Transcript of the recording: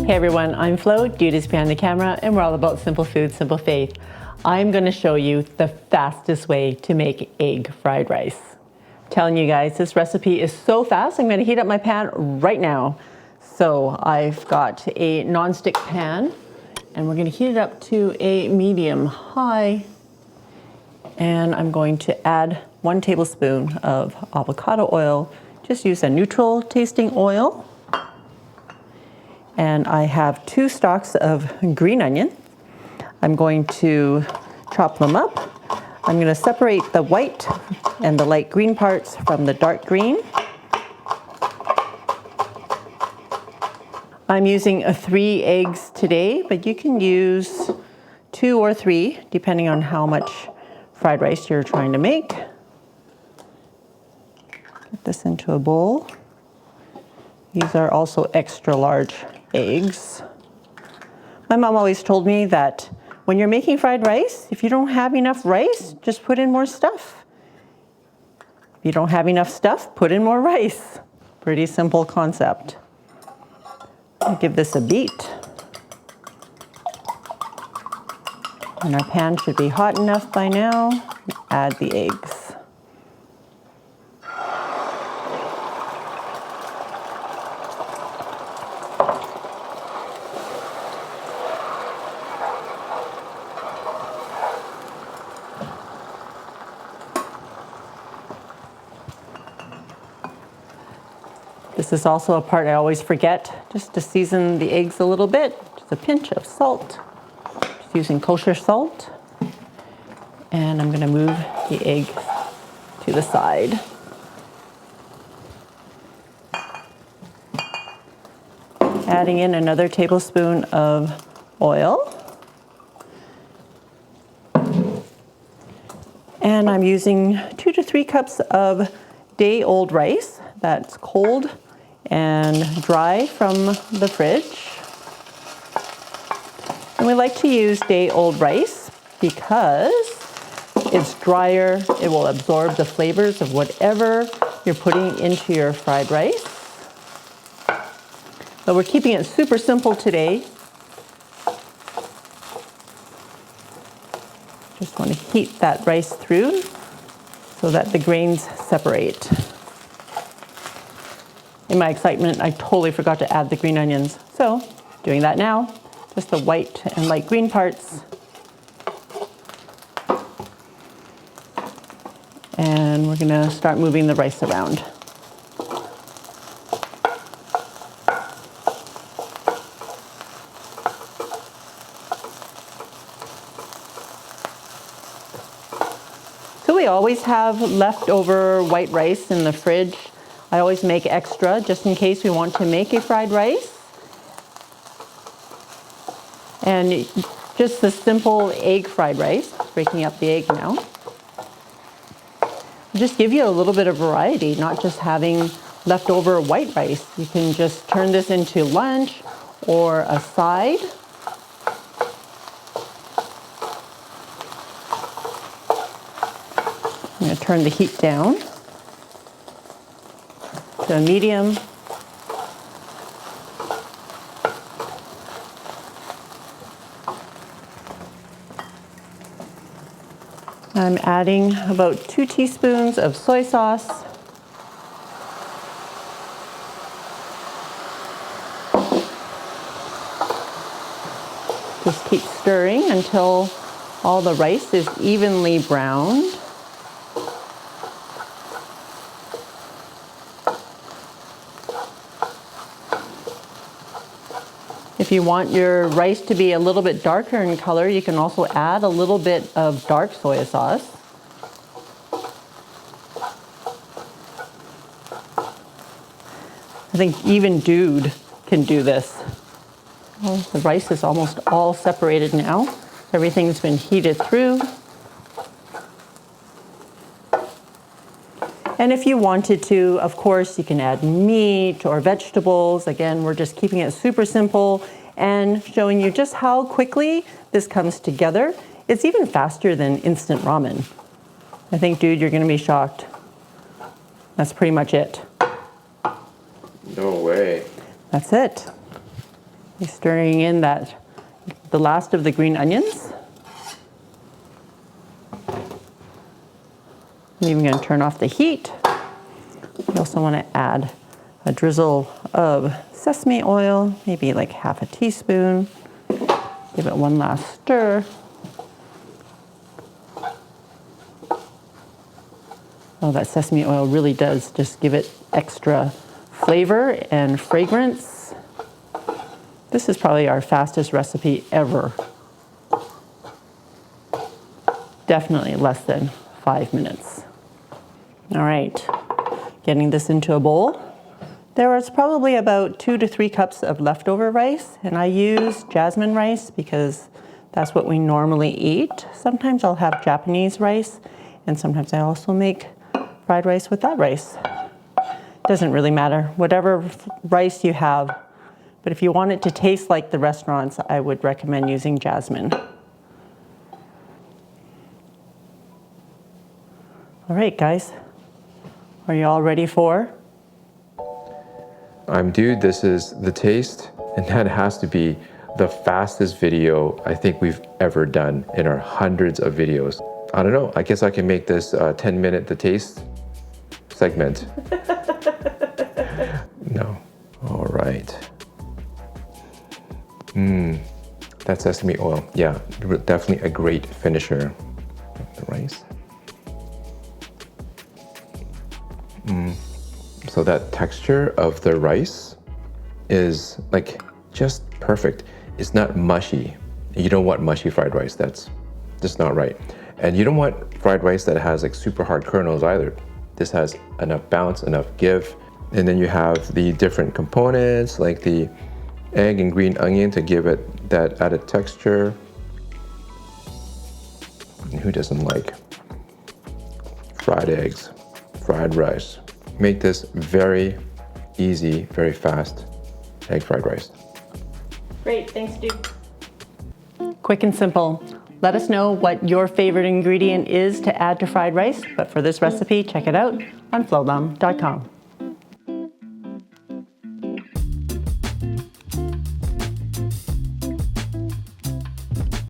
Hey everyone, I'm Flo, Dude is behind the camera, and we're all about simple food, simple faith. I'm gonna show you the fastest way to make egg fried rice. I'm telling you guys, this recipe is so fast, I'm gonna heat up my pan right now. So I've got a non-stick pan, and we're gonna heat it up to a medium high. And I'm going to add 1 tablespoon of avocado oil. Just use a neutral tasting oil. And I have 2 stalks of green onion. I'm going to chop them up. I'm going to separate the white and the light green parts from the dark green. I'm using 3 eggs today, but you can use 2 or 3 depending on how much fried rice you're trying to make. Get this into a bowl. These are also extra large eggs. My mom always told me that when you're making fried rice, if you don't have enough rice, just put in more stuff. If you don't have enough stuff, put in more rice. Pretty simple concept. I'll give this a beat. And our pan should be hot enough by now. Add the eggs. This is also a part I always forget, just to season the eggs a little bit. Just a pinch of salt. Just using kosher salt. And I'm going to move the egg to the side. Adding in another tablespoon of oil. And I'm using 2 to 3 cups of day-old rice that's cold and dry from the fridge. And we like to use day-old rice because it's drier, it will absorb the flavors of whatever you're putting into your fried rice. So we're keeping it super simple today. Just want to heat that rice through so that the grains separate. In my excitement, I totally forgot to add the green onions. So, doing that now, just the white and light green parts. And we're gonna start moving the rice around. So we always have leftover white rice in the fridge. I always make extra just in case we want to make a fried rice. And just the simple egg fried rice, breaking up the egg now. Just give you a little bit of variety, not just having leftover white rice. You can just turn this into lunch or a side. I'm going to turn the heat down to a medium. I'm adding about 2 teaspoons of soy sauce. Just keep stirring until all the rice is evenly browned. If you want your rice to be a little bit darker in color, you can also add a little bit of dark soy sauce. I think even Dude can do this. Well, the rice is almost all separated now. Everything's been heated through. And if you wanted to, of course, you can add meat or vegetables. Again, we're just keeping it super simple and showing you just how quickly this comes together. It's even faster than instant ramen. I think, Dude, you're gonna be shocked. That's pretty much it. No way. That's it. You're stirring in the last of the green onions. I'm even going to turn off the heat. You also want to add a drizzle of sesame oil, maybe like half a teaspoon. Give it one last stir. Oh, that sesame oil really does just give it extra flavor and fragrance. This is probably our fastest recipe ever. Definitely less than 5 minutes. All right, getting this into a bowl. There was probably about 2 to 3 cups of leftover rice, and I use jasmine rice because that's what we normally eat. Sometimes I'll have Japanese rice, and sometimes I also make fried rice with that rice. Doesn't really matter, whatever rice you have, but if you want it to taste like the restaurants, I would recommend using jasmine. All right, guys, are you all ready for? Dude, this is the taste, and that has to be the fastest video I think we've ever done in our hundreds of videos. I don't know, I guess I can make this 10-minute the taste segment. No. All right. That sesame oil. Yeah, definitely a great finisher. The rice. So that texture of the rice is like just perfect. It's not mushy. You don't want mushy fried rice. That's just not right. And you don't want fried rice that has like super hard kernels either. This has enough bounce, enough give. And then you have the different components like the egg and green onion to give it that added texture. And who doesn't like fried eggs, fried rice? Make this very easy, very fast egg fried rice. Great, thanks, dude. Quick and simple. Let us know what your favorite ingredient is to add to fried rice, but for this recipe, check it out on FLO'S.com.